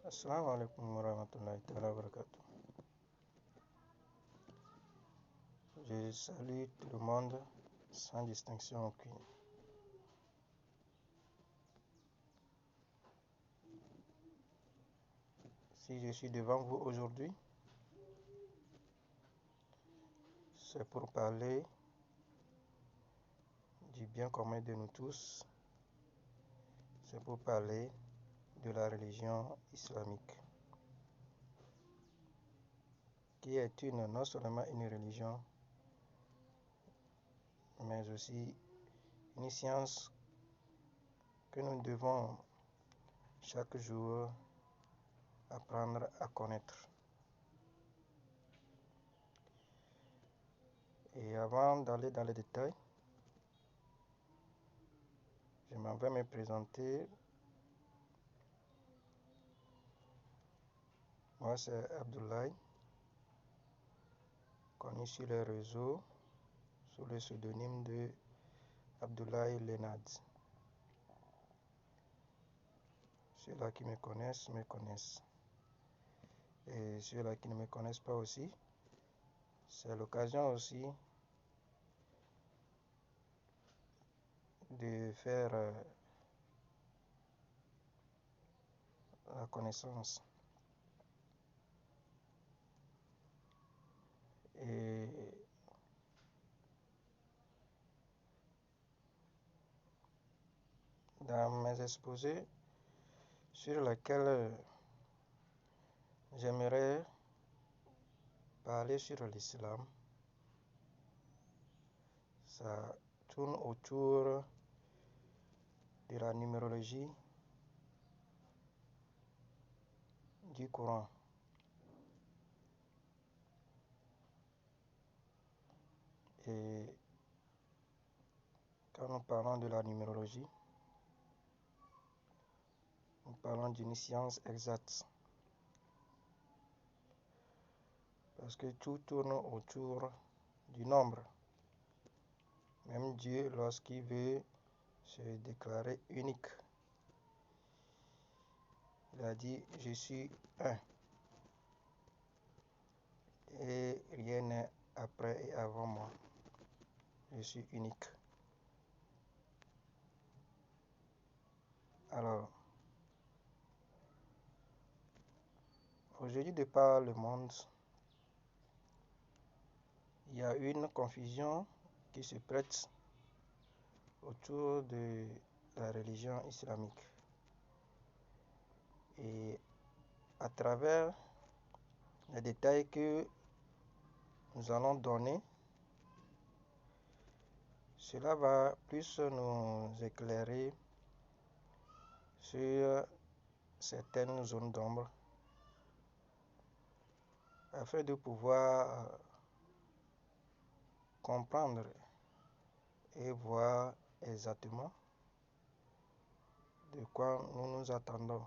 Assalamu alaikum warahmatullahi ta'ala wa barakatuh. Je salue tout le monde sans distinction aucune. Si je suis devant vous aujourd'hui, c'est pour parler du bien commun de nous tous. C'est pour parler de la religion islamique, qui est non seulement une religion, mais aussi une science que nous devons chaque jour apprendre à connaître. Et avant d'aller dans les détails, je m'en vais me présenter. Moi, c'est Abdoulaye, connu sur les réseaux sous le pseudonyme de Abdoulaye Lenad. Ceux-là qui me connaissent, me connaissent. Et ceux-là qui ne me connaissent pas aussi, c'est l'occasion aussi de faire la connaissance. Et dans mes exposés sur lesquels j'aimerais parler sur l'islam, ça tourne autour de la numérologie du Coran. Et quand nous parlons de la numérologie, nous parlons d'une science exacte. Parce que tout tourne autour du nombre. Même Dieu, lorsqu'il veut se déclarer unique, il a dit, je suis un. Et rien n'est après et avant moi. Je suis unique. Alors, aujourd'hui, de par le monde, il y a une confusion qui se prête autour de la religion islamique. Et à travers les détails que nous allons donner, cela va plus nous éclairer sur certaines zones d'ombre afin de pouvoir comprendre et voir exactement de quoi nous nous attendons.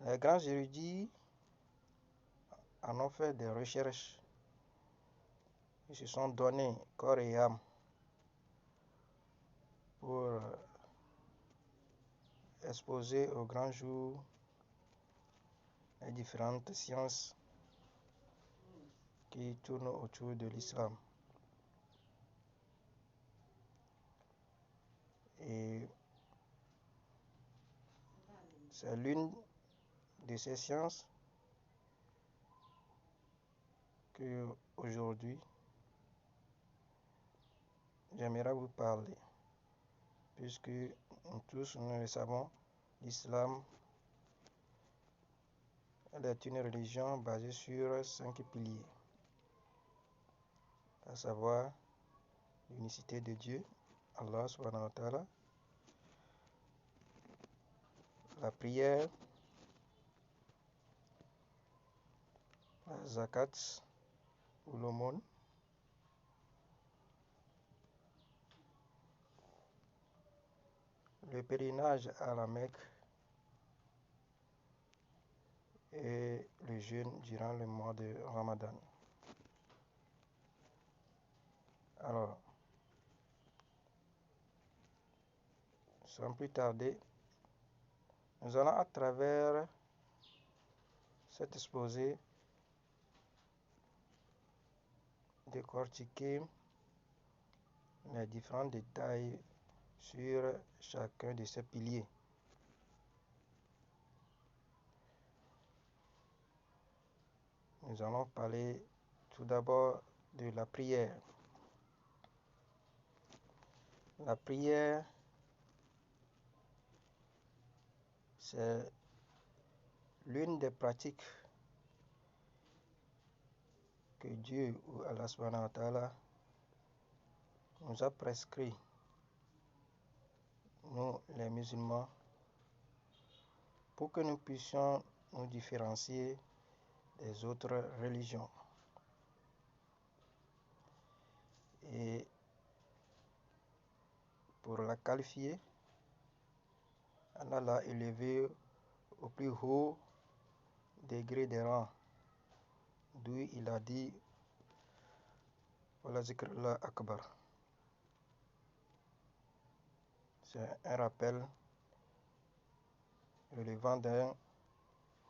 Les grands érudits en ont fait des recherches. Ils se sont donnés corps et âme pour exposer au grand jour les différentes sciences qui tournent autour de l'islam. Et c'est l'une de ces sciences que aujourd'hui j'aimerais vous parler, puisque nous tous nous le savons, l'islam est une religion basée sur 5 piliers, à savoir l'unicité de Dieu, Allah subhanahu wa ta'ala, la prière, la zakat ou l'aumône, le pèlerinage à la Mecque et le jeûne durant le mois de Ramadan. Alors, sans plus tarder, nous allons à travers cet exposé décortiquer les différents détails sur chacun de ces piliers. Nous allons parler tout d'abord de la prière. La prière, c'est l'une des pratiques que Dieu ou Allah subhanahu wa ta'ala nous a prescrit, nous les musulmans, pour que nous puissions nous différencier des autres religions. Et pour la qualifier, Allah l'a élevé au plus haut degré des rangs, d'où il a dit Wala zikrullah akbar. C'est un rappel relevant d'un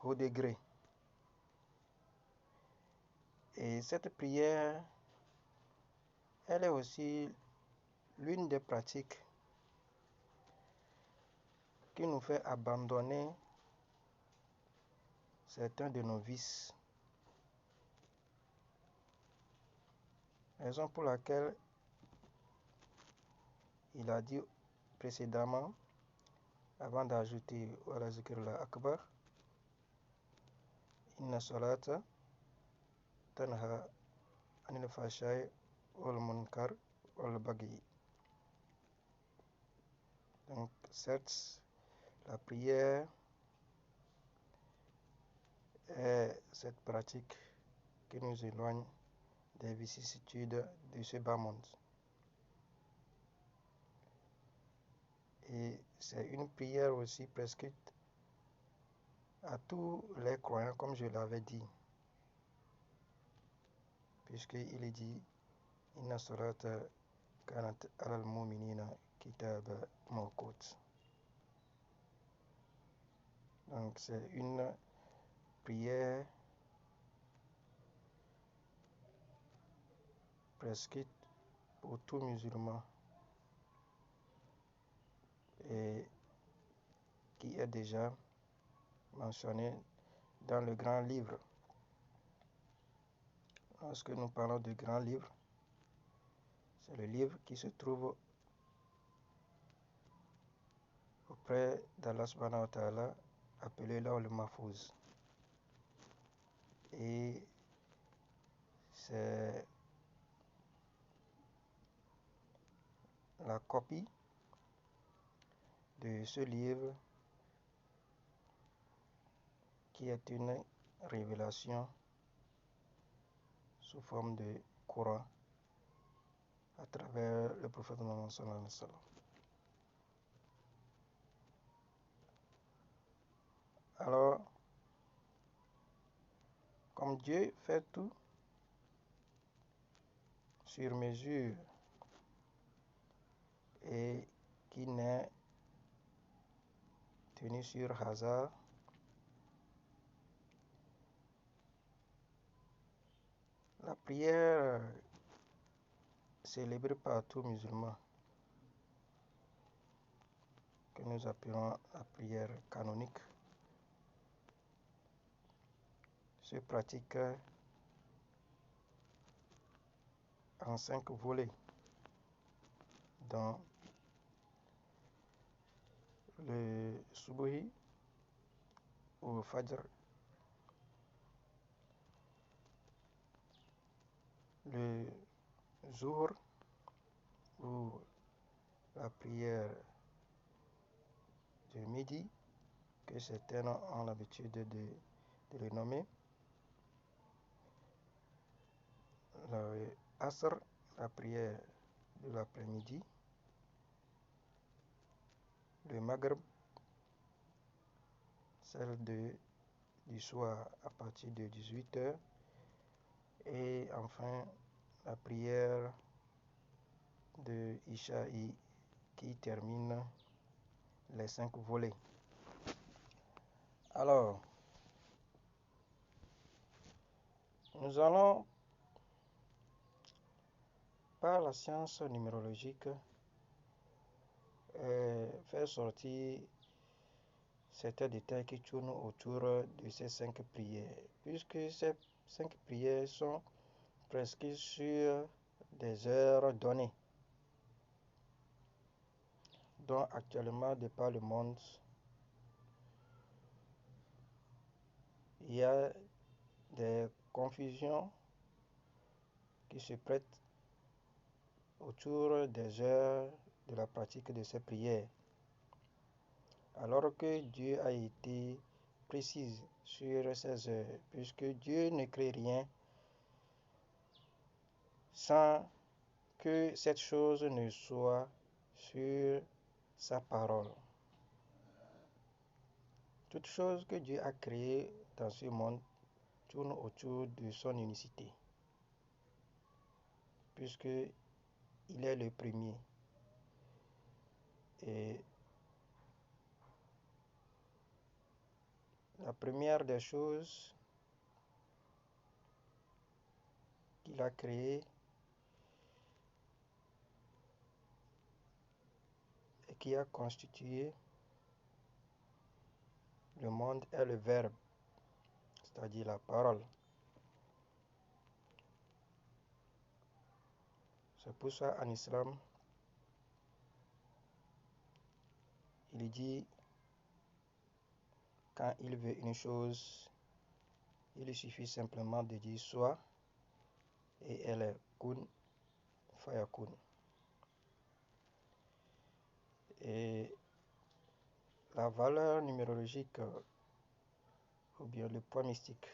haut degré. Et cette prière, elle est aussi l'une des pratiques qui nous fait abandonner certains de nos vices. Raison pour laquelle il a dit précédemment, avant d'ajouter Wala zikrullah akbar, Inna salata tanha anil fahsha'i wal munkar wal baghi. Donc, certes, la prière est cette pratique qui nous éloigne des vicissitudes de ce bas monde. Et c'est une prière aussi prescrite à tous les croyants, comme je l'avais dit, puisqu'il est dit Inna salata kanat alal mu'minina kitab mawqut. Donc c'est une prière prescrite pour tout musulman et qui est déjà mentionnée dans le grand livre. Lorsque nous parlons de grand livre, c'est le livre qui se trouve auprès d'Allah subhanahu wa ta'ala, appelé Lawh Mahfouz. Et c'est la copie de ce livre qui est une révélation sous forme de Coran à travers le prophète Mohammed sallallahu alayhi wa sallam. Alors, comme Dieu fait tout sur mesure et qui n'est tenu sur hasard, la prière célébrée par tout musulman, que nous appelons la prière canonique, se pratique en 5 volets, dans le Subuhi ou Fajr, le Zuhr ou la prière de midi, que certains ont l'habitude de le nommer, le Asr, la prière de l'après-midi, le Maghrib, celle du soir à partir de 18h, et enfin la prière de Isha'i qui termine les 5 volets. Alors, nous allons, par la science numérologique, faire sortir certains détails qui tournent autour de ces 5 prières, puisque ces 5 prières sont prescrites sur des heures données, dont actuellement, de par le monde, il y a des confusions qui se prêtent autour des heures de la pratique de ces prières, alors que Dieu a été précis sur ces heures, puisque Dieu ne crée rien sans que cette chose ne soit sur sa parole. Toute chose que Dieu a créée dans ce monde tourne autour de son unicité, puisque il est le premier. Et la première des choses qu'il a créées et qui a constitué le monde est le Verbe, c'est-à-dire la parole. C'est pour ça en islam, il dit, quand il veut une chose, il suffit simplement de dire soit, et elle est kun fayakun. Et la valeur numérologique, ou bien le poids mystique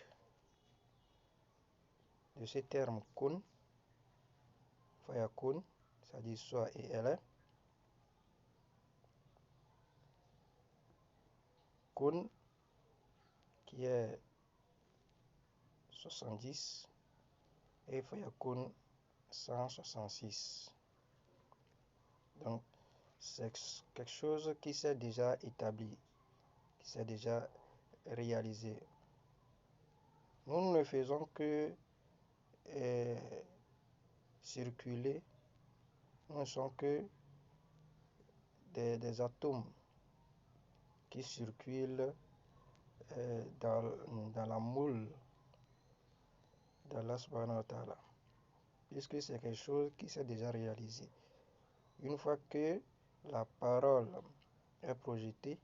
de ce terme kun fayakun, c'est-à-dire soit et elle est, kun qui est 70 et fayakun 166. Donc c'est quelque chose qui s'est déjà établi, qui s'est déjà réalisé. Nous ne faisons que circuler, nous ne sommes que des atomes qui circulent dans la moule d'Allah subhanahu wa ta'ala, puisque c'est quelque chose qui s'est déjà réalisé. Une fois que la parole est projetée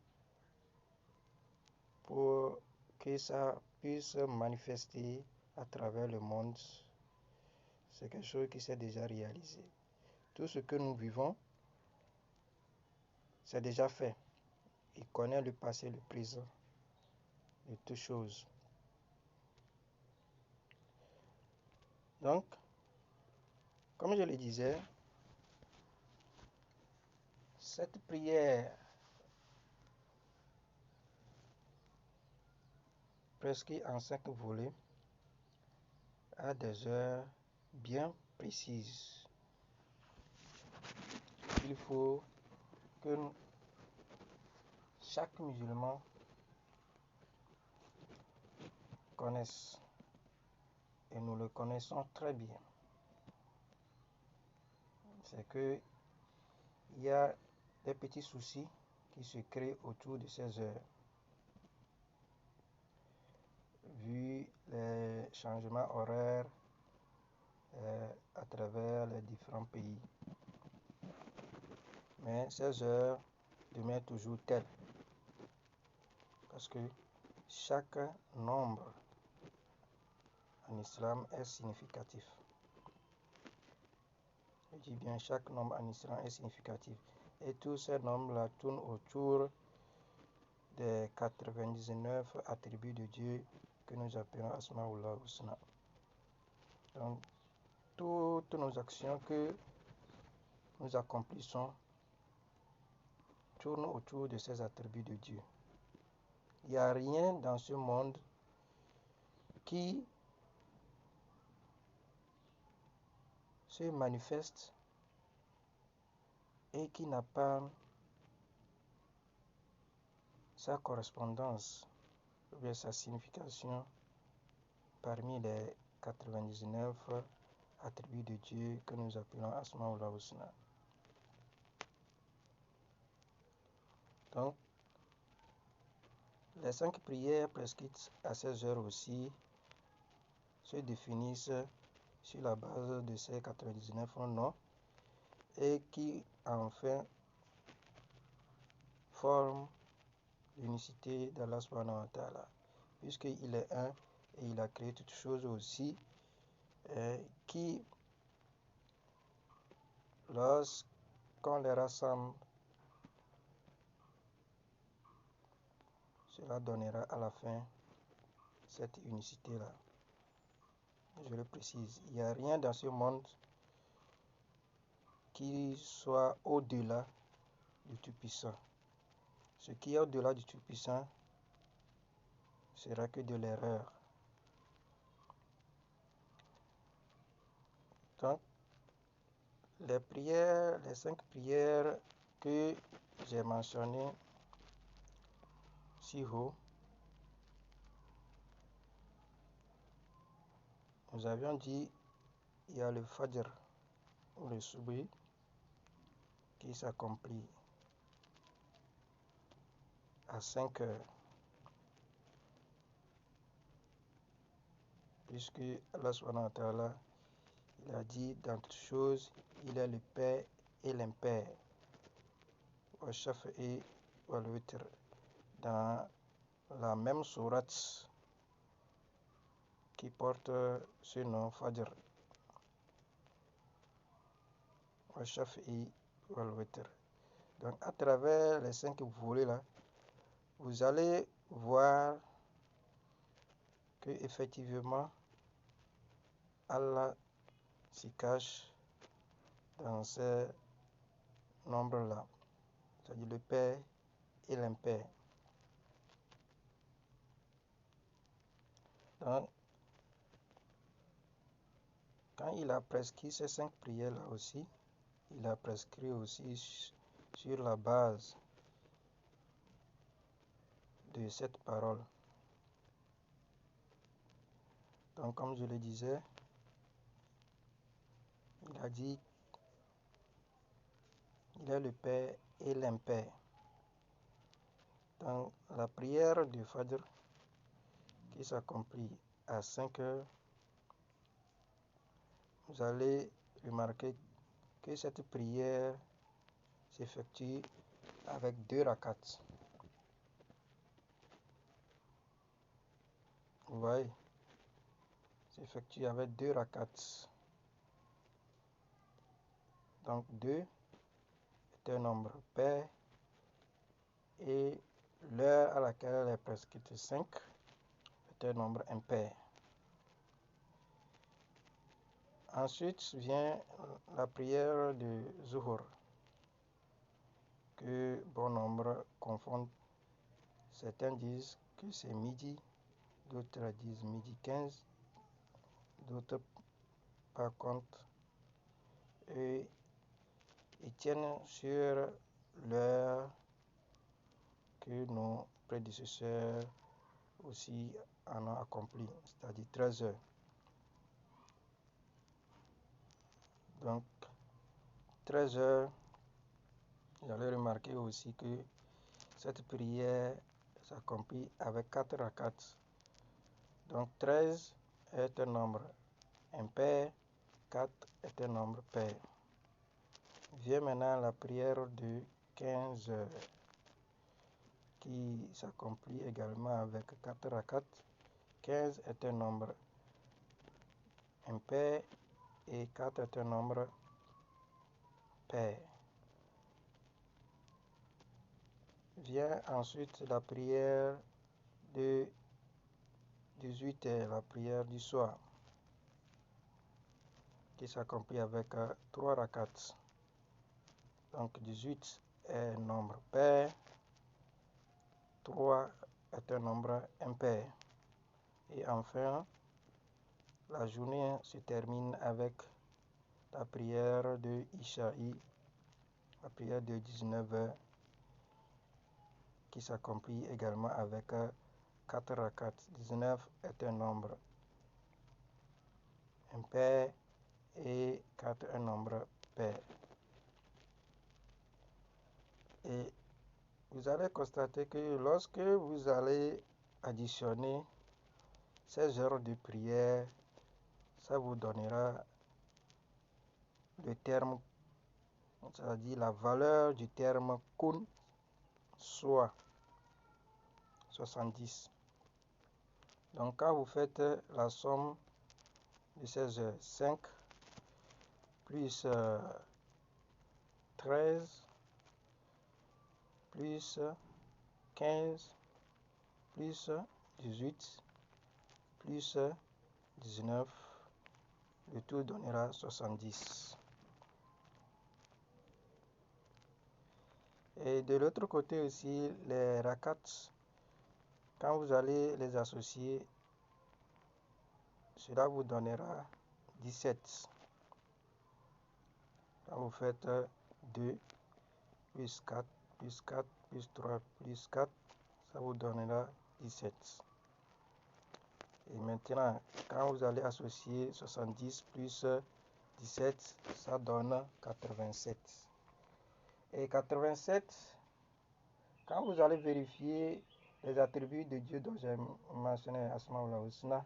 pour que ça puisse manifester à travers le monde, c'est quelque chose qui s'est déjà réalisé. Tout ce que nous vivons, c'est déjà fait. Il connaît le passé, le présent de toutes choses. Donc, comme je le disais, cette prière prescrite en 5 volets a des heures bien précises. Il faut que chaque musulman connaisse, et nous le connaissons très bien. C'est que il y a des petits soucis qui se créent autour de ces heures, vu les changements horaires à travers les différents pays. Mais ces heures demeurent toujours telles, parce que chaque nombre en islam est significatif. Je dis bien, chaque nombre en islam est significatif. Et tous ces nombres-là tournent autour des 99 attributs de Dieu que nous appelons Asma'ullah Husna. Donc, toutes nos actions que nous accomplissons tournent autour de ces attributs de Dieu. Il n'y a rien dans ce monde qui se manifeste et qui n'a pas sa correspondance ou bien sa signification parmi les 99 attributs de Dieu que nous appelons Asmaul Husna. Donc, les 5 prières prescrites à 16 heures aussi se définissent sur la base de ces 99 noms et qui enfin forment l'unicité d'Allah subhanahu wa ta'ala, puisqu'il est un et il a créé toutes choses aussi, qui, lorsqu'on les rassemble, cela donnera à la fin cette unicité-là. Je le précise, il n'y a rien dans ce monde qui soit au-delà du Tout-Puissant. Ce qui est au-delà du Tout-Puissant sera que de l'erreur. Donc, les 5 prières que j'ai mentionnées si haut, nous avions dit, il y a le Fajr ou le Subhi qui s'accomplit à 5 heures, puisque Allah subhanahu wa ta'ala, il a dit dans toutes choses, il est le Père et l'impair, wa shafi'i wal witr, dans la même sourate qui porte ce nom Fajr, wa shafi'i wal witr. Donc à travers les 5 volets là, vous allez voir que effectivement Allah s'y cache dans ces nombres-là, c'est-à-dire le Père et l'impair. Donc, quand il a prescrit ces 5 prières-là aussi, il a prescrit aussi sur la base de cette parole. Donc, comme je le disais, il a dit, il est le Père et l'impair. Dans la prière du Fajr, qui s'accomplit à 5 heures, vous allez remarquer que cette prière s'effectue avec 2 rakats. Vous voyez, s'effectue avec 2 rakats. Donc 2 est un nombre pair et l'heure à laquelle elle est prescrite 5 est un nombre impair. Ensuite vient la prière de Zuhur, que bon nombre confondent. Certains disent que c'est midi, d'autres disent midi 15, d'autres par contre et ils tiennent sur l'heure que nos prédécesseurs aussi en ont accompli, c'est-à-dire 13 heures. Donc 13 heures, vous allez remarquer aussi que cette prière s'accomplit avec 4 rakats. Donc 13 est un nombre impair, 4 est un nombre pair. Vient maintenant la prière de 15 heures qui s'accomplit également avec 4 rakats. 15 est un nombre impair et 4 est un nombre pair. Vient ensuite la prière de 18 heures, la prière du soir, qui s'accomplit avec 3 rakats. Donc 18 est un nombre pair, 3 est un nombre impair. Et enfin, la journée se termine avec la prière de Isha'i, la prière de 19 heures, qui s'accomplit également avec 4 rakats. 19 est un nombre impair et 4 un nombre pair. Et vous allez constater que lorsque vous allez additionner ces heures de prière, ça vous donnera le terme, c'est-à-dire la valeur du terme kun, soit 70. Donc quand vous faites la somme de ces heures, 5 plus 13 plus 15 plus 18 plus 19, le tout donnera 70. Et de l'autre côté aussi, les rakats, quand vous allez les associer, cela vous donnera 17. Quand vous faites 2 plus 4 plus 4 plus 3 plus 4, ça vous donnera 17. Et maintenant, quand vous allez associer 70 plus 17, ça donne 87. Et 87, quand vous allez vérifier les attributs de Dieu dont j'ai mentionné Asmaul Husna,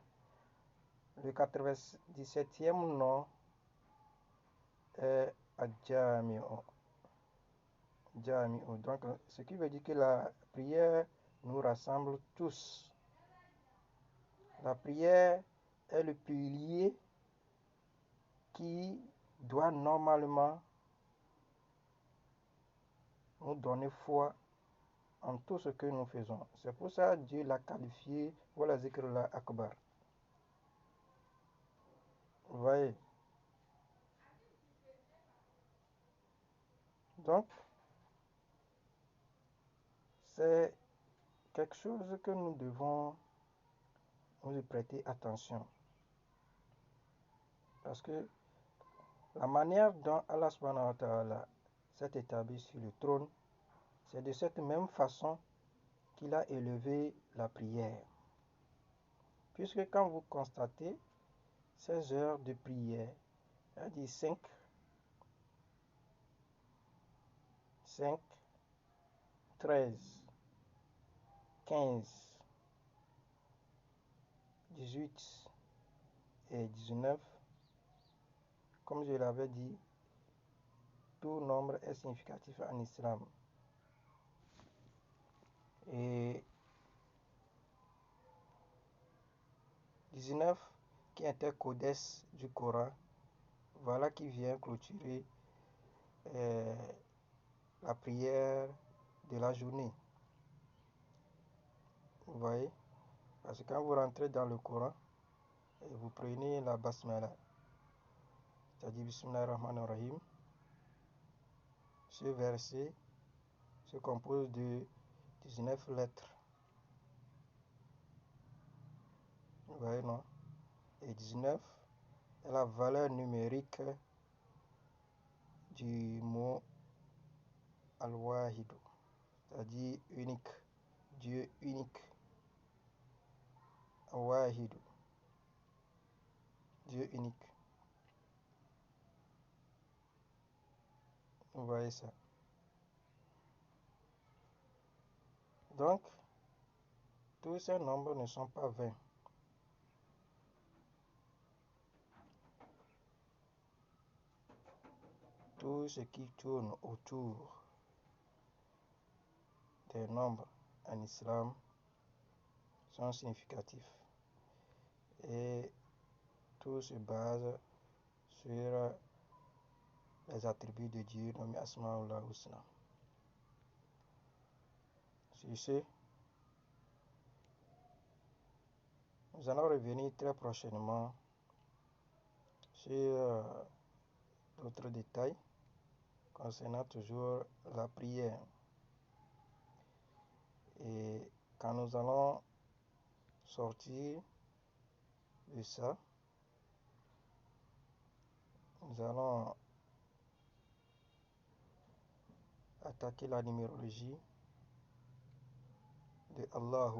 le 97e nom est Adjami'u. Donc, ce qui veut dire que la prière nous rassemble tous. La prière est le pilier qui doit normalement nous donner foi en tout ce que nous faisons. C'est pour ça que Dieu l'a qualifié, voilà zikrullah akbar. Vous voyez? Donc, c'est quelque chose que nous devons nous y prêter attention. Parce que la manière dont Allah subhanahu wa ta'ala s'est établi sur le trône, c'est de cette même façon qu'il a élevé la prière. Puisque quand vous constatez ces heures de prière, il dit 5, 13, 15, 18 et 19, comme je l'avais dit, tout nombre est significatif en islam. Et 19, qui est un codex du Coran, voilà qui vient clôturer la prière de la journée. Vous voyez? Parce que quand vous rentrez dans le Coran, et vous prenez la basmala, c'est-à-dire Bismillahirrahmanirrahim, ce verset se compose de 19 lettres. Vous voyez, non? Et 19 est la valeur numérique du mot Al-Wahidu, c'est-à-dire unique, Dieu unique. Al-Wahidu, Dieu unique. Vous voyez ça? Donc, tous ces nombres ne sont pas vains. Tout ce qui tourne autour des nombres en islam sont significatifs. Et tout se base sur les attributs de Dieu nommés Asma'ul Husna. Sur ce, nous allons revenir très prochainement sur d'autres détails concernant toujours la prière. Et quand nous allons sortir de ça, nous allons attaquer la numérologie de Allah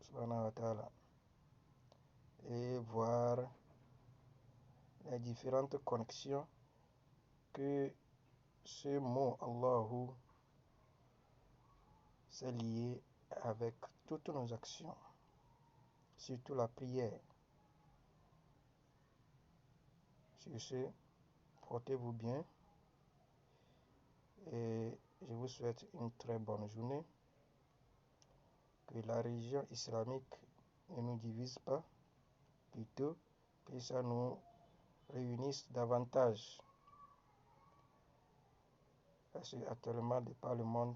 subhanahu wa ta'ala et voir les différentes connexions que ce mot Allah s'est lié avec toutes nos actions, surtout la prière. Sur ce, portez-vous bien et je vous souhaite une très bonne journée. Que la religion islamique ne nous divise pas, plutôt que ça nous réunisse davantage. Parce qu'actuellement, de par le monde,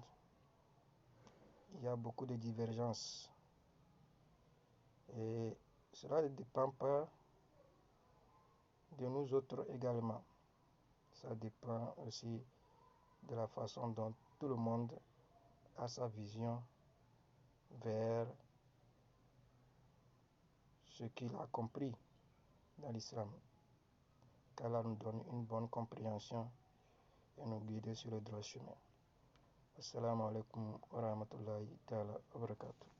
il y a beaucoup de divergences. Et cela ne dépend pas de nous autres également. Ça dépend aussi de la façon dont tout le monde a sa vision vers ce qu'il a compris dans l'islam. Qu'Allah nous donne une bonne compréhension et nous guide sur le droit chemin. Assalamu alaikum wa rahmatullahi ta'ala wa barakatuh.